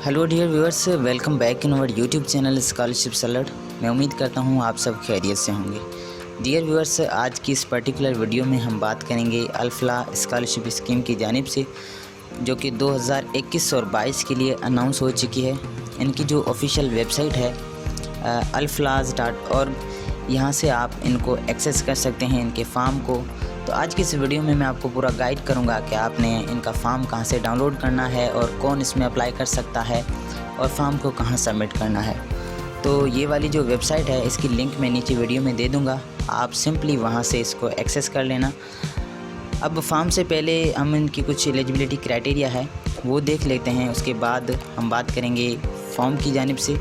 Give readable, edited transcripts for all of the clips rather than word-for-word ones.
Hello dear viewers, welcome back in our YouTube channel scholarship salute. मैं उम्मीद करता हूँ आप सब खैरियत से होंगे। डियर व्यूअर्स, आज की इस पर्टिकुलर वीडियो में हम बात करेंगे अल-फलाह स्कॉलरशिप स्कीम की जानिब से, जो कि 2021 और 22 के लिए अनाउंस हो चुकी है। इनकी जो ऑफिशियल वेबसाइट है alfalahs.org, यहाँ से आप इनको एक्सेस कर सकते हैं, इनके फॉर्म को। तो आज की इस वीडियो में मैं आपको पूरा गाइड करूँगा कि आपने इनका फॉर्म कहाँ से डाउनलोड करना है और कौन इसमें अप्लाई कर सकता है और फॉर्म को कहाँ सबमिट करना है। तो ये वाली जो वेबसाइट है, इसकी लिंक मैं नीचे वीडियो में दे दूँगा, आप सिंपली वहाँ से इसको एक्सेस कर लेना। अब फॉर्म से पहले हम इनकी कुछ एलिजिबिलिटी क्राइटेरिया है वो देख लेते हैं, उसके बाद हम बात करेंगे फॉर्म की जानिब से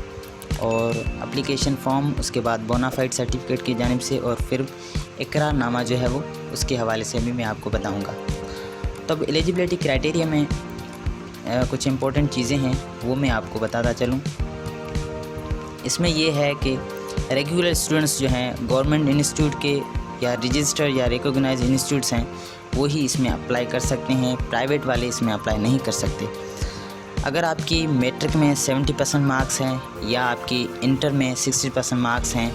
और एप्लीकेशन फॉर्म, उसके बाद बोनाफाइड सर्टिफिकेट की जानिब से, और फिर इकरारनामा जो है वो उसके हवाले से भी मैं आपको बताऊंगा। तब एलिजिबिलिटी क्राइटेरिया में कुछ इम्पोर्टेंट चीज़ें हैं वो मैं आपको बताता चलूं। इसमें ये है कि रेगुलर स्टूडेंट्स जो हैं गवर्नमेंट इंस्टीट्यूट के या रजिस्टर या रिकॉग्नाइज इंस्टीट्यूट्स हैं वो ही इसमें अप्लाई कर सकते हैं, प्राइवेट वाले इसमें अप्लाई नहीं कर सकते। अगर आपकी मैट्रिक में 70% मार्क्स हैं या आपकी इंटर में 60% मार्क्स हैं,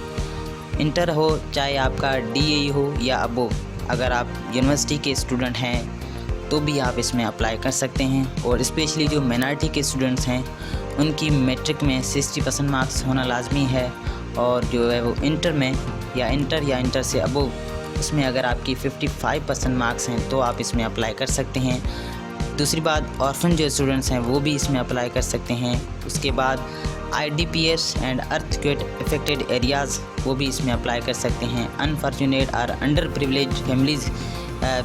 इंटर हो चाहे आपका DAE हो या अबोव, अगर आप यूनिवर्सिटी के स्टूडेंट हैं तो भी आप इसमें अप्लाई कर सकते हैं। और स्पेशली जो माइनॉरिटी के स्टूडेंट्स हैं उनकी मैट्रिक में 60% मार्क्स होना लाजमी है, और जो है वो इंटर में या इंटर से अबोव, उसमें अगर आपकी 55% मार्क्स हैं तो आप इसमें अप्लाई कर सकते हैं। दूसरी बात, ऑर्फन जो स्टूडेंट्स हैं वो भी इसमें अप्लाई कर सकते हैं। उसके बाद IDPS and earthquake affected areas वो भी इसमें अप्लाई कर सकते हैं। अनफॉर्चुनेट और under privilege families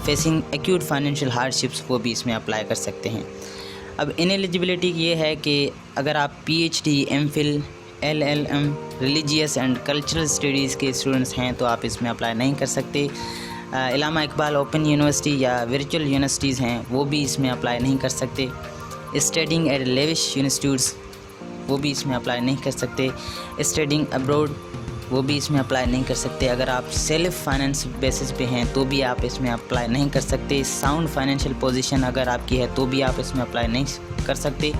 facing acute financial hardships वो भी इसमें अप्लाई कर सकते हैं। अब इनएलिजिबिलिटी ये है कि अगर आप PhD, MPhil, LLM, religious and cultural studies के स्टूडेंट्स हैं तो आप इसमें अप्लाई नहीं कर सकते। इलामा इकबाल ओपन यूनिवर्सिटी या वर्चुअल यूनिवर्सिटीज़ हैं वो भी इसमें अप्लाई नहीं कर सकते। स्टडिंग एट लेविश इंस्टीट्यूट्स वो भी इसमें अप्लाई नहीं कर सकते। स्टडिंग अब्रॉड वो भी इसमें अप्लाई नहीं कर सकते। अगर आप सेल्फ फाइनेंस बेसिस पे हैं तो भी आप इसमें अप्लाई नहीं कर सकते। साउंड फाइनेंशियल पोजीशन अगर आपकी है तो भी आप इसमें अप्लाई नहीं कर सकते।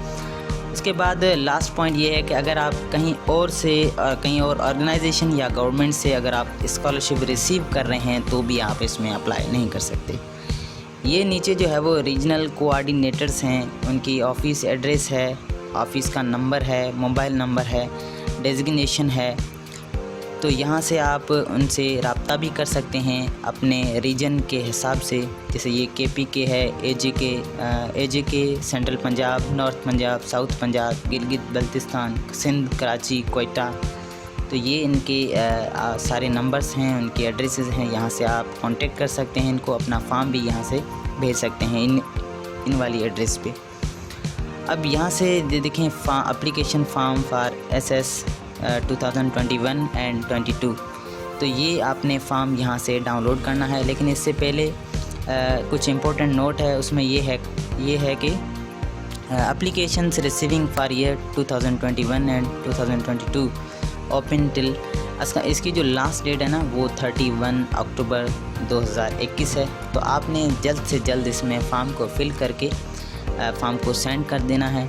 उसके बाद लास्ट पॉइंट ये है कि अगर आप कहीं और ऑर्गेनाइजेशन या गवर्नमेंट से अगर आप स्कॉलरशिप रिसीव कर रहे हैं तो भी आप इसमें अप्लाई नहीं कर सकते। ये नीचे जो है वो रीजनल कोऑर्डिनेटर्स हैं, उनकी ऑफिस एड्रेस है, ऑफिस का नंबर है, मोबाइल नंबर है, डेजिग्नेशन है। तो यहाँ से आप उनसे रब्ता भी कर सकते हैं अपने रीजन के हिसाब से। जैसे ये KPK है, AJK central Punjab, north Punjab, south Punjab, Gilgit Baltistan, Sindh, Karachi, Quetta. तो ये इनके सारे नंबर्स हैं, उनके एड्रेसेस हैं, यहाँ से आप कांटेक्ट कर सकते हैं इनको। अपना फॉर्म भी यहाँ से भेज सकते हैं इन वाली एड्रेस पे। अब यहाँ से देखें application form for SS 2021 and 22। तो ये आपने फॉर्म यहाँ से डाउनलोड करना है। लेकिन इससे पहले कुछ इम्पोर्टेंट नोट है, उसमें ये है कि applications receiving for year 2021 and 2022 open till, इसकी जो लास्ट डेट है ना वो 31 अक्टूबर 2021 है। तो आपने जल्द से जल्द इसमें फॉर्म को फिल करके फॉर्म को सेंड कर देना है।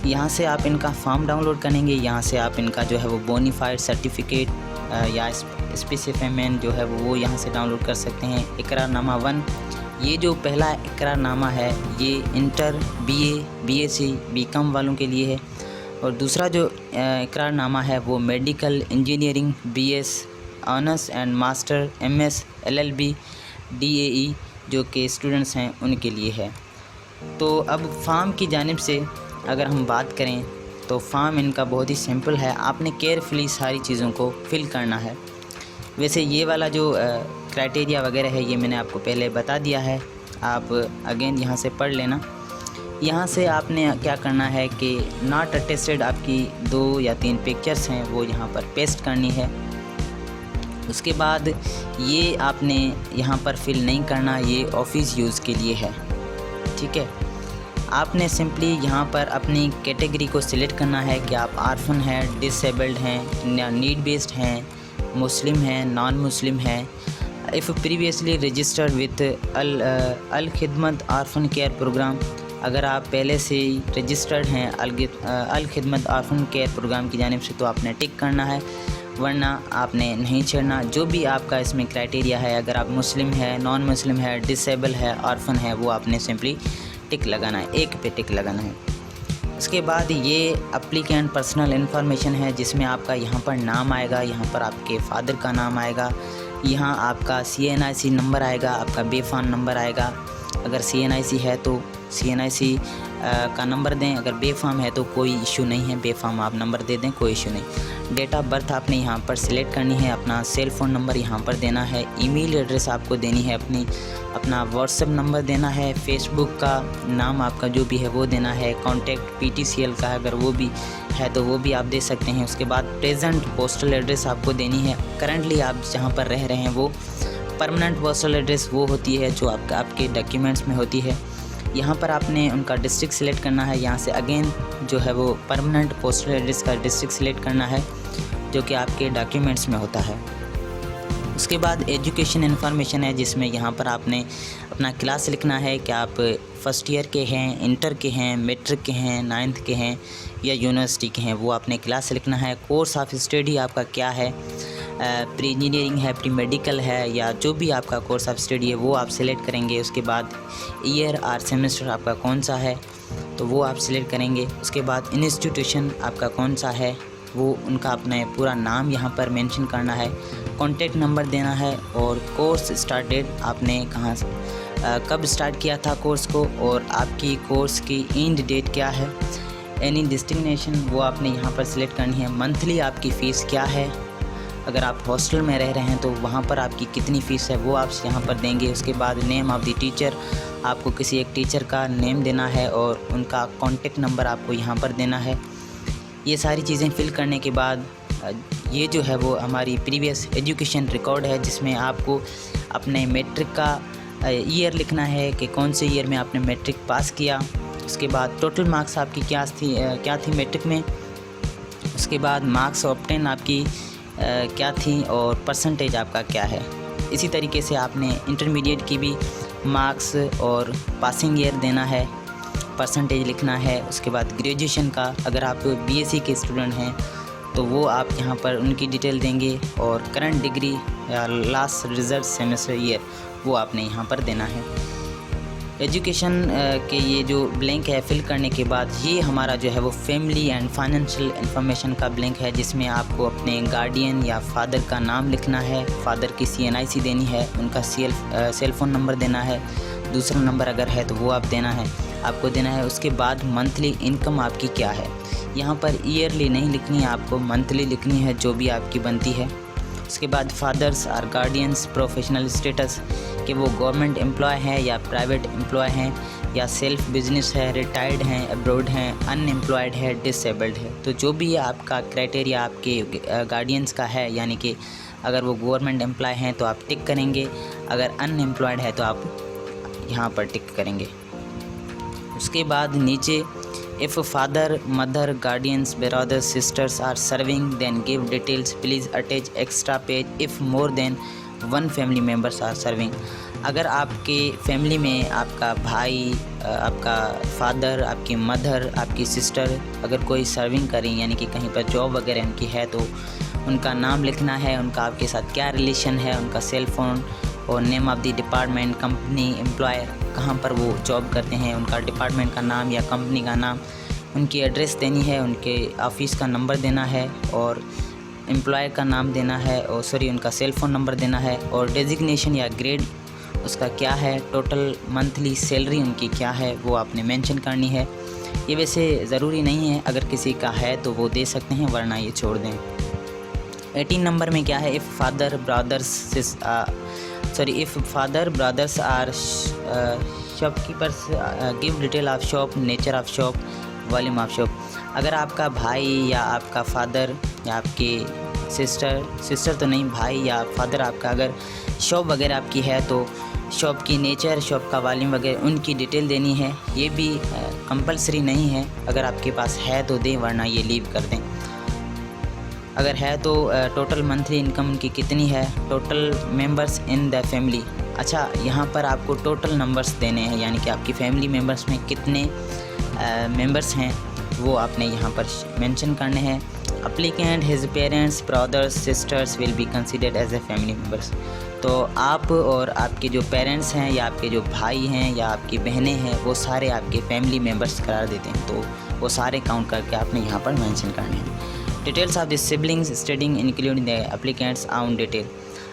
यहाँ से आप इनका फॉर्म डाउनलोड करेंगे, यहाँ से आप इनका जो है वो बोनाफाइड सर्टिफिकेट या स्पेसिफिकेशन जो है वो यहाँ से डाउनलोड कर सकते हैं। इकरारनामा 1, ये जो पहला इकरारनामा है ये इंटर, BA, BSc, BCom वालों के लिए है। और दूसरा जो इकरारनामा है वो medical engineering, BS honours and master, MS, LLB, DAE जो कि स्टूडेंट्स हैं उनके लिए है। तो अब फॉर्म की जानिब से अगर हम बात करें तो फॉर्म इनका बहुत ही सिंपल है, आपने केयरफुली सारी चीज़ों को फिल करना है। वैसे ये वाला जो क्राइटेरिया वगैरह है ये मैंने आपको पहले बता दिया है, आप अगेन यहाँ से पढ़ लेना। यहाँ से आपने क्या करना है कि नॉट अटेस्टेड आपकी 2 या 3 पिक्चर्स हैं वो यहाँ पर पेस्ट करनी है। उसके बाद ये आपने यहाँ पर फिल नहीं करना, ये ऑफिस यूज़ के लिए है, ठीक है। आपने सिंपली यहाँ पर अपनी कैटेगरी को सिलेक्ट करना है कि आप आर्फन हैं, डिसेबल्ड हैं या नीड बेस्ड हैं, मुस्लिम हैं, नॉन मुस्लिम हैं। If previously registered with all खिदमत आर्फन केयर प्रोग्राम, अगर आप पहले से ही रजिस्टर्ड हैं अल खिदमत ऑर्फन केयर प्रोग्राम की जानिब से तो आपने टिक करना है, वरना आपने नहीं छेड़ना। जो भी आपका इसमें क्राइटेरिया है, अगर आप मुस्लिम है, नॉन मुस्लिम है, डिसेबल है, ऑर्फन है, वो आपने सिंपली टिक लगाना है, एक पे टिक लगाना है। उसके बाद ये एप्लीकेंट पर्सनल इन्फॉर्मेशन है, जिसमें आपका यहाँ पर नाम आएगा, यहाँ पर आपके फादर का नाम आएगा, यहाँ आपका CNIC नंबर आएगा, आपका बेफाम नंबर आएगा। अगर CNIC है तो CNIC का नंबर दें, अगर बेफाम है तो कोई इशू नहीं है, बेफाम आप नंबर दे दें, कोई इशू नहीं। डेट ऑफ बर्थ आपने यहाँ पर सिलेक्ट करनी है, अपना सेल फ़ोन नंबर यहाँ पर देना है, ईमेल एड्रेस आपको देनी है, अपना व्हाट्सएप नंबर देना है, फेसबुक का नाम आपका जो भी है वो देना है, कॉन्टैक्ट PTCL का अगर वो भी है तो वो भी आप दे सकते हैं। उसके बाद प्रेजेंट पोस्टल एड्रेस आपको देनी है, करंटली आप जहाँ पर रह रहे हैं वो। परमानेंट पोस्टल एड्रेस वो होती है जो आपके डॉक्यूमेंट्स में होती है। यहाँ पर आपने उनका डिस्ट्रिक्ट सिलेक्ट करना है, यहाँ से अगेन जो है वो परमानेंट पोस्टल एड्रेस का डिस्ट्रिक्ट सिलेक्ट करना है जो कि आपके डॉक्यूमेंट्स में होता है। उसके बाद एजुकेशन इन्फॉर्मेशन है, जिसमें यहाँ पर आपने अपना क्लास लिखना है कि आप फर्स्ट ईयर के हैं, इंटर के हैं, मैट्रिक के हैं, 9th के हैं या यूनिवर्सिटी के हैं, वो आपने क्लास लिखना है। कोर्स ऑफ स्टडी आपका क्या है, प्री इंजीनियरिंग है, प्री मेडिकल है, या जो भी आपका कोर्स ऑफ स्टडी है वो आप सिलेक्ट करेंगे। उसके बाद ईयर और सेमेस्टर आपका कौन सा है तो वो आप सिलेक्ट करेंगे। उसके बाद इंस्टीट्यूशन आपका कौन सा है वो उनका अपना पूरा नाम यहाँ पर मेंशन करना है, कॉन्टैक्ट नंबर देना है, और कोर्स स्टार्ट डेट आपने कहाँ कब स्टार्ट किया था कोर्स को, और आपकी कोर्स की एंड डेट क्या है। एनी डेस्टिनेशन वो आपने यहाँ पर सिलेक्ट करनी है। मंथली आपकी फ़ीस क्या है, अगर आप हॉस्टल में रह रहे हैं तो वहाँ पर आपकी कितनी फ़ीस है वो आप यहाँ पर देंगे। उसके बाद नेम ऑफ़ द टीचर, आपको किसी एक टीचर का नेम देना है और उनका कॉन्टेक्ट नंबर आपको यहाँ पर देना है। ये सारी चीज़ें फिल करने के बाद ये जो है वो हमारी प्रीवियस एजुकेशन रिकॉर्ड है, जिसमें आपको अपने मैट्रिक का ईयर लिखना है कि कौन से ईयर में आपने मैट्रिक पास किया। उसके बाद टोटल मार्क्स आपकी क्या थी मैट्रिक में। उसके बाद मार्क्स ऑब्टेन आपकी क्या थी और परसेंटेज आपका क्या है। इसी तरीके से आपने इंटरमीडिएट की भी मार्क्स और पासिंग ईयर देना है, परसेंटेज लिखना है। उसके बाद ग्रेजुएशन का अगर आप BSc के स्टूडेंट हैं तो वो आप यहाँ पर उनकी डिटेल देंगे, और करंट डिग्री या लास्ट रिजल्ट सेमेस्टर ईयर वो आपने यहाँ पर देना है। एजुकेशन के ये जो ब्लैंक है फिल करने के बाद ये हमारा जो है वो फैमिली एंड फाइनेंशियल इन्फॉर्मेशन का ब्लैंक है, जिसमें आपको अपने गार्डियन या फादर का नाम लिखना है, फादर की CNIC देनी है, उनका सेल फ़ोन नंबर देना है, दूसरा नंबर अगर है तो वो आप देना है, आपको देना है। उसके बाद मंथली इनकम आपकी क्या है, यहाँ पर ईयरली नहीं लिखनी है, आपको मंथली लिखनी है जो भी आपकी बनती है। उसके बाद फादर्स और गार्डियंस प्रोफेशनल स्टेटस कि वो गवर्नमेंट एम्प्लॉय हैं या प्राइवेट एम्प्लॉय हैं या सेल्फ बिजनेस है, रिटायर्ड हैं, अब्रॉड हैं, अनएम्प्लॉयड है, डिसेबल्ड है। तो जो भी आपका क्राइटेरिया आपके गार्डियंस का है, यानी कि अगर वो गवर्नमेंट एम्प्लॉय हैं तो आप टिक करेंगे, अगर अनएम्प्लॉयड है तो आप यहाँ पर टिक करेंगे। उसके बाद नीचे if father mother guardians brothers sisters are serving then give details please attach extra page if more than 1 family members are serving. अगर आपके फैमिली में आपका भाई, आपका फादर, आपकी मदर, आपकी सिस्टर अगर कोई सर्विंग करें यानी कि कहीं पर जॉब वगैरह उनकी है तो उनका नाम लिखना है, उनका आपके साथ क्या रिलेशन है, उनका सेल फ़ोन और name of the department, company, employer कहाँ पर वो जॉब करते हैं, उनका डिपार्टमेंट का नाम या कंपनी का नाम, उनकी एड्रेस देनी है, उनके ऑफिस का नंबर देना है और एम्प्लॉय का नाम देना है, और उनका सेल फ़ोन नंबर देना है, और डेजिग्नेशन या ग्रेड उसका क्या है, टोटल मंथली सैलरी उनकी क्या है वो आपने मेंशन करनी है। ये वैसे ज़रूरी नहीं है, अगर किसी का है तो वो दे सकते हैं, वरना ये छोड़ दें। 18 नंबर में क्या है, if father brothers are shopkeepers give detail of shop, nature of shop, volume of shop. अगर आपका भाई या आपका फादर या आपके सिस्टर तो नहीं, भाई या फादर आपका अगर शॉप वगैरह आपकी है तो शॉप की नेचर, शॉप का वॉल्यूम वगैरह उनकी डिटेल देनी है। ये भी कंपलसरी नहीं है, अगर आपके पास है तो दें, वरना ये लीव कर दें। अगर है तो टोटल मंथली इनकम उनकी कितनी है, total members in the family अच्छा, यहाँ पर आपको टोटल नंबर्स देने हैं, यानी कि आपकी फैमिली मेम्बर्स में कितने मेंबर्स हैं वो आपने यहाँ पर मेंशन करने हैं। Applicant his parents brothers sisters will be considered as a family members. तो आप और आपके जो पेरेंट्स हैं या आपके जो भाई हैं या आपकी बहनें हैं वो सारे आपके फैमिली मेम्बर्स करार देते हैं, तो वो सारे काउंट करके आपने यहाँ पर मेंशन करने हैं। Details of the siblings studying including the applicants on detail.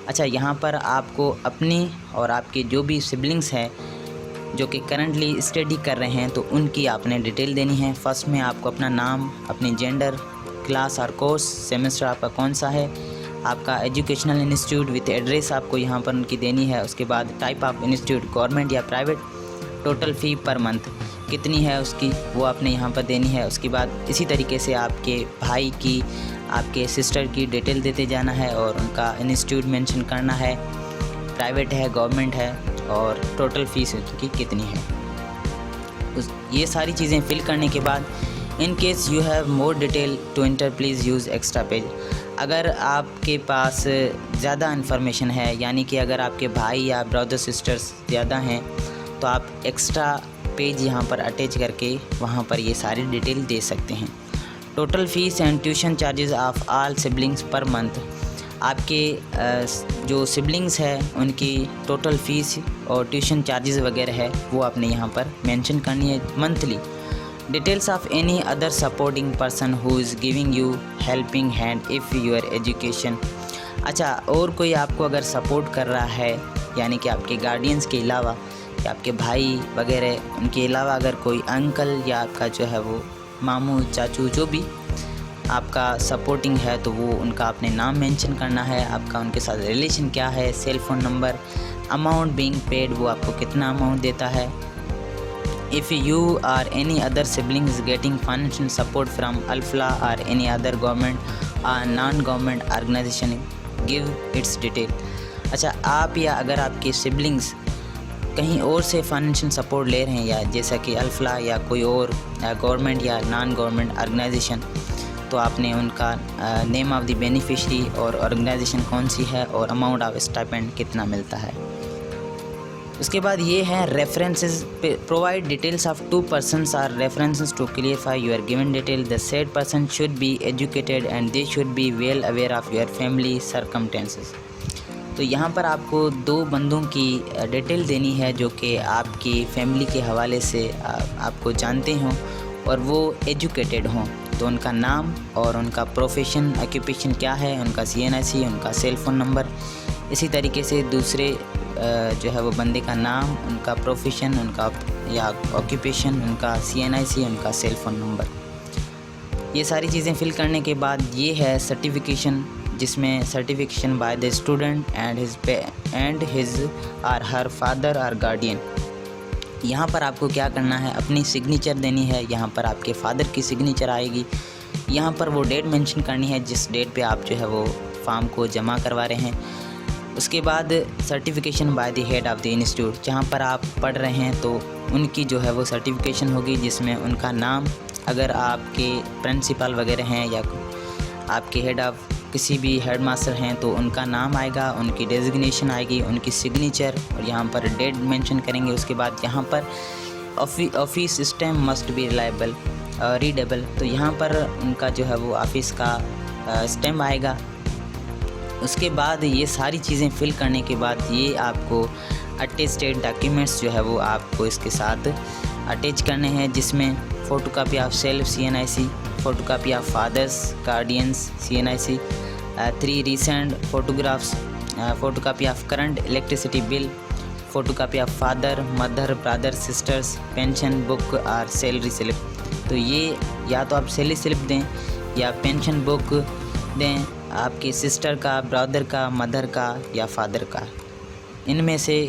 अच्छा, यहाँ पर आपको अपनी और आपके जो भी सिबलिंग्स हैं जो कि करंटली स्टडी कर रहे हैं तो उनकी आपने डिटेल देनी है। फर्स्ट में आपको अपना नाम, अपनी जेंडर, क्लास और कोर्स, सेमेस्टर आपका कौन सा है, आपका एजुकेशनल इंस्टीट्यूट विथ एड्रेस आपको यहाँ पर उनकी देनी है। उसके बाद टाइप ऑफ इंस्टीट्यूट गवर्नमेंट या प्राइवेट, टोटल फ़ी पर मंथ कितनी है उसकी वो आपने यहाँ पर देनी है। उसके बाद इसी तरीके से आपके भाई की, आपके सिस्टर की डिटेल देते जाना है और उनका इंस्टीट्यूट मेंशन करना है, प्राइवेट है गवर्नमेंट है, और टोटल फ़ीस उनकी कितनी है। ये सारी चीज़ें फिल करने के बाद in case you have more detail to enter please use extra page. अगर आपके पास ज़्यादा इन्फॉर्मेशन है, यानी कि अगर आपके भाई या ब्रदर सिस्टर्स ज़्यादा हैं तो आप एक्स्ट्रा पेज यहाँ पर अटैच करके वहाँ पर ये सारी डिटेल दे सकते हैं। Total fees and tuition charges of all siblings per month. आपके जो सिबलिंग्स हैं उनकी टोटल फ़ीस और ट्यूशन चार्जेस वगैरह है वो आपने यहाँ पर मेंशन करनी है monthly. Details of any other supporting person who is giving you helping hand if your education. अच्छा, और कोई आपको अगर सपोर्ट कर रहा है, यानी कि आपके गार्डियंस के अलावा या आपके भाई वगैरह उनके अलावा अगर कोई अंकल या आपका जो है वो मामू चाचू जो भी आपका सपोर्टिंग है तो वो उनका आपने नाम मेंशन करना है, आपका उनके साथ रिलेशन क्या है, cell phone number, amount being paid वो आपको कितना अमाउंट देता है। If you are any other siblings getting financial support from Alfalah और एनी अदर गवर्नमेंट और non government organisation give its detail. अच्छा, आप या अगर आपके सिबलिंग्स कहीं और से फाइनेंशियल सपोर्ट ले रहे हैं, या जैसा कि अल्फला या कोई और गवर्नमेंट या नॉन गवर्नमेंट ऑर्गेनाइजेशन, तो आपने उनका नेम ऑफ़ द बेनिफिशरी और ऑर्गेनाइजेशन कौन सी है और अमाउंट ऑफ स्टाइपेंड कितना मिलता है। उसके बाद ये है references. Provide details of 2 persons are references to clarify your given detail. The said person should be educated and they should be well aware of your family circumstances. तो यहाँ पर आपको 2 बंदों की डिटेल देनी है जो कि आपकी फैमिली के हवाले से आपको जानते हों और वो एजुकेटेड हों। तो उनका नाम और उनका प्रोफेशन ऑक्यूपेशन क्या है, उनका CNIC, उनका सेल फ़ोन नंबर। इसी तरीके से दूसरे जो है वो बंदे का नाम, उनका प्रोफेशन, उनका या ऑक्यूपेशन, उनका CNIC, उनका सेल फ़ोन नंबर। ये सारी चीज़ें फिल करने के बाद ये है सर्टिफिकेशन, जिसमें certification by the student and his और हर फादर और गार्डियन। यहाँ पर आपको क्या करना है, अपनी सिग्नेचर देनी है। यहाँ पर आपके फादर की सिग्नेचर आएगी। यहाँ पर वो डेट मेंशन करनी है जिस डेट पे आप जो है वो फॉर्म को जमा करवा रहे हैं। उसके बाद certification by the head of the institute, जहाँ पर आप पढ़ रहे हैं तो उनकी जो है वो सर्टिफिकेशन होगी जिसमें उनका नाम, अगर आपके प्रिंसिपल वगैरह हैं या आपके हेड ऑफ़ किसी भी हेड मास्टर हैं तो उनका नाम आएगा, उनकी डेजिग्नेशन आएगी, उनकी सिग्नेचर और यहाँ पर डेट मेंशन करेंगे। उसके बाद यहाँ पर office stamp must be reliable readable, तो यहाँ पर उनका जो है वो ऑफिस का स्टैम्प आएगा। उसके बाद ये सारी चीज़ें फिल करने के बाद ये आपको अटेस्टेड डॉक्यूमेंट्स जो है वो आपको इसके साथ अटैच करने हैं, जिसमें photocopy of self CNIC, photocopy of father's guardians CNIC, 3 recent photographs, photocopy of current electricity bill, photocopy of father, mother, brother, sisters, pension book और सैलरी स्लिप। तो ये या तो आप सैलरी स्लिप दें या पेंशन बुक दें, आपके सिस्टर का, ब्रदर का, मदर का या फादर का, इनमें से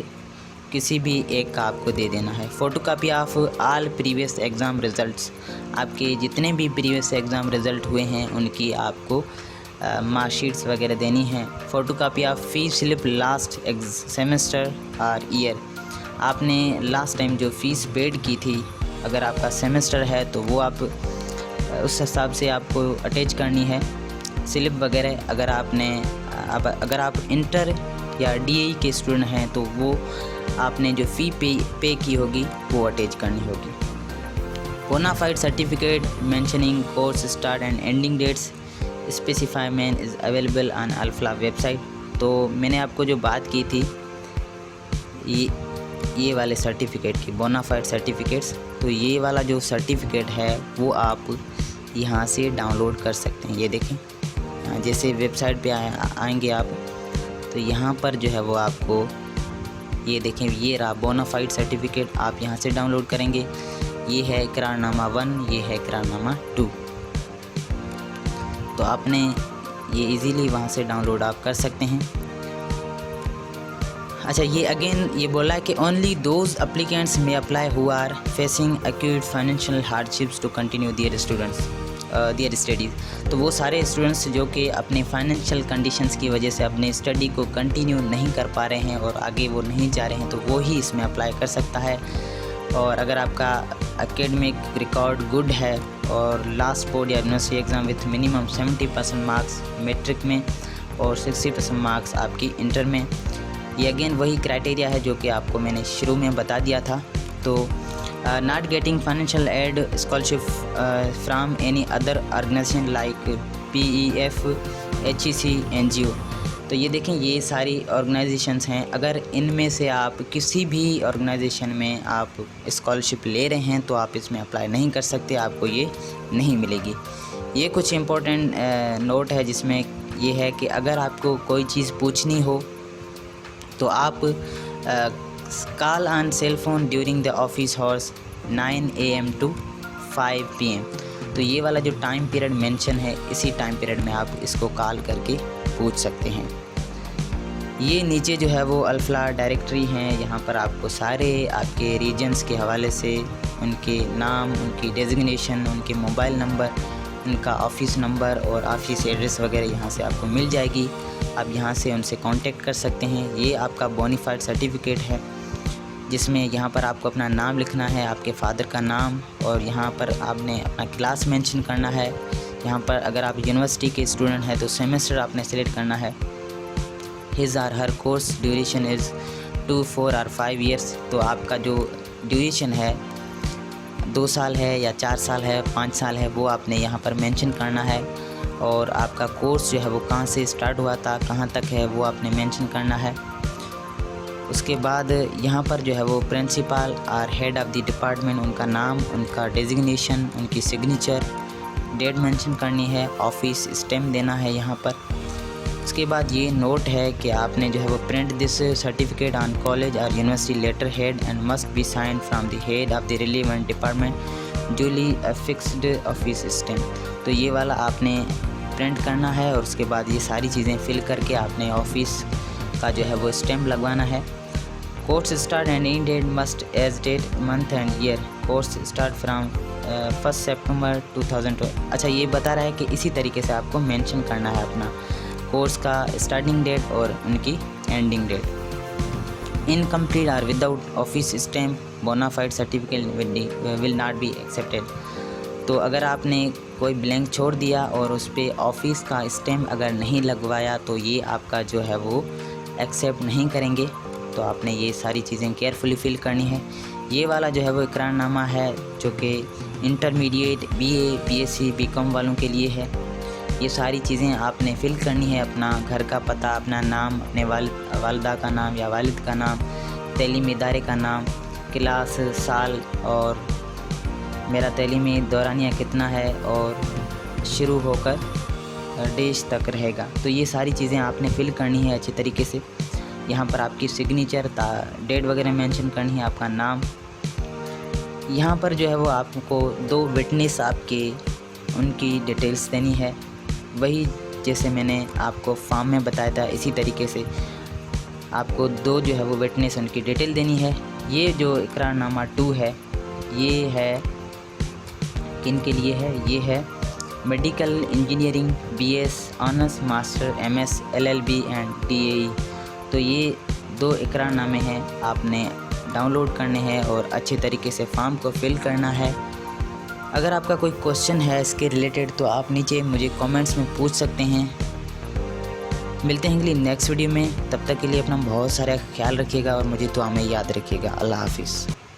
किसी भी एक का आपको दे देना है। Photocopy of all previous exam results, आपके जितने भी प्रीवियस एग्ज़ाम रिज़ल्ट हुए हैं उनकी आपको मार्कशीट्स वगैरह देनी है। Photocopy of fee slip last semester और ईयर, आपने लास्ट टाइम जो फ़ीस पेड की थी अगर आपका सेमेस्टर है तो वो आप उस हिसाब से आपको अटैच करनी है। स्लिप वगैरह अगर आप इंटर या DAE के स्टूडेंट हैं तो वो आपने जो फ़ी पे की होगी वो अटैच करनी होगी। Bonafide certificate mentioning course start and ending dates specimen is available on अल्फ्ला वेबसाइट। तो मैंने आपको जो बात की थी ये वाले सर्टिफिकेट की, बोनाफाइड सर्टिफिकेट्स, तो ये वाला जो सर्टिफिकेट है वो आप यहाँ से डाउनलोड कर सकते हैं। ये देखें, जैसे वेबसाइट पे आएंगे आप तो यहाँ पर जो है वो आपको ये देखें, ये रहा बोनाफाइड सर्टिफिकेट, आप यहाँ से डाउनलोड करेंगे। ये है इकरारनामा 1, ये है इकरारनामा 2। तो आपने ये इजीली वहाँ से डाउनलोड आप कर सकते हैं। अच्छा, ये अगेन ये बोला है कि only those applicants may apply who are facing acute financial hardships to continue their studies. तो वो सारे स्टूडेंट्स जो कि अपने फाइनेंशियल कंडीशंस की वजह से अपने स्टडी को कंटिन्यू नहीं कर पा रहे हैं और आगे वो नहीं जा रहे हैं, तो वो ही इसमें अप्लाई कर सकता है। और अगर आपका एकेडमिक रिकॉर्ड गुड है और लास्ट बोर्ड या university exam with minimum 70% marks matric में और 60% मार्क्स आपकी इंटर में, ये अगेन वही क्राइटेरिया है जो कि आपको मैंने शुरू में बता दिया था। तो not getting financial aid scholarship from any other organisation like PEF, HEC, NGO। तो ये देखें, ये सारी ऑर्गेनाइजेशंस हैं, अगर इनमें से आप किसी भी ऑर्गेनाइजेशन में आप स्कॉलरशिप ले रहे हैं तो आप इसमें अप्लाई नहीं कर सकते, आपको ये नहीं मिलेगी। ये कुछ इम्पोर्टेंट नोट है जिसमें ये है कि अगर आपको कोई चीज़ पूछनी हो तो आप call on sale phone during the office horse 9 AM to 5 PM। तो ये वाला जो टाइम पीरियड मेंशन है, इसी टाइम पीरियड में आप इसको कॉल करके पूछ सकते हैं। ये नीचे जो है वो अल्फ्ला डायरेक्टरी हैं, यहाँ पर आपको सारे आपके रीजन्स के हवाले से उनके नाम, उनकी डेजिग्नेशन, उनके मोबाइल नंबर, उनका ऑफ़िस नंबर और ऑफिस एड्रेस वगैरह यहाँ से आपको मिल जाएगी। आप यहाँ से उनसे कांटेक्ट कर सकते हैं। ये आपका बोनाफाइड सर्टिफिकेट है जिसमें यहाँ पर आपको अपना नाम लिखना है, आपके फादर का नाम, और यहाँ पर आपने अपना क्लास मेंशन करना है। यहाँ पर अगर आप यूनिवर्सिटी के स्टूडेंट हैं तो सेमेस्टर आपने सेलेक्ट करना है। His or her course duration is 2, 4 और 5 ईयर्स। तो आपका जो ड्यूरेशन है 2 साल है या 4 साल है, 5 साल है, वो आपने यहाँ पर मेंशन करना है। और आपका कोर्स जो है वो कहाँ से स्टार्ट हुआ था, कहाँ तक है, वो आपने मेंशन करना है। उसके बाद यहाँ पर जो है वो प्रिंसिपल और हेड ऑफ़ द डिपार्टमेंट, उनका नाम, उनका डेजिग्नेशन, उनकी सिग्नेचर, डेट मेंशन करनी है, ऑफिस स्टैम्प देना है यहाँ पर। उसके बाद ये नोट है कि आपने जो है वो print this certificate on college और university letter head and must be sign from the head of the relevant department duly fixed office stamp. तो ये वाला आपने प्रिंट करना है और उसके बाद ये सारी चीज़ें फिल करके आपने ऑफिस का जो है वो स्टैम्प लगवाना है। Course start and end date must as date month and year. Course start from 1 September 2020। अच्छा, ये बता रहा है कि इसी तरीके से आपको मेंशन करना है अपना कोर्स का स्टार्टिंग डेट और उनकी एंडिंग डेट। इनकम्प्लीट और without office stamp bona fide certificate will not be accepted. तो अगर आपने कोई ब्लैंक छोड़ दिया और उस पर ऑफिस का स्टैम्प अगर नहीं लगवाया तो ये आपका जो है वो एक्सेप्ट नहीं करेंगे। तो आपने ये सारी चीज़ें केयरफुली फिल करनी है। ये वाला जो है वो इकरारनामा है जो कि इंटरमीडिएट BA, BSc, BCom वालों के लिए है। ये सारी चीज़ें आपने फिल करनी है, अपना घर का पता, अपना नाम, अपने वालिदा का नाम या वालिद का नाम, तलीमी इदारे का नाम, क्लास, साल और मेरा तलीमी दौरानिया कितना है और शुरू होकर डेश तक रहेगा। तो ये सारी चीज़ें आपने फिल करनी है अच्छे तरीके से। यहाँ पर आपकी सिग्नेचर, डेट वगैरह मेंशन करनी है, आपका नाम। यहाँ पर जो है वो आपको 2 विटनेस आपके उनकी डिटेल्स देनी है, वही जैसे मैंने आपको फॉर्म में बताया था इसी तरीके से आपको 2 जो है वो विटनेस उनकी डिटेल देनी है। ये जो इकरारनामा 2 है ये है किन के लिए है? ये है medical engineering, BS honours, master, MS, LLB and DAE। तो ये 2 इकरारनामे हैं, आपने डाउनलोड करने हैं और अच्छे तरीके से फॉर्म को फिल करना है। अगर आपका कोई क्वेश्चन है इसके रिलेटेड तो आप नीचे मुझे कमेंट्स में पूछ सकते हैं। मिलते हैं अगली नेक्स्ट वीडियो में, तब तक के लिए अपना बहुत सारा ख्याल रखिएगा और मुझे दुआ में याद रखिएगा। अल्लाह हाफिज़।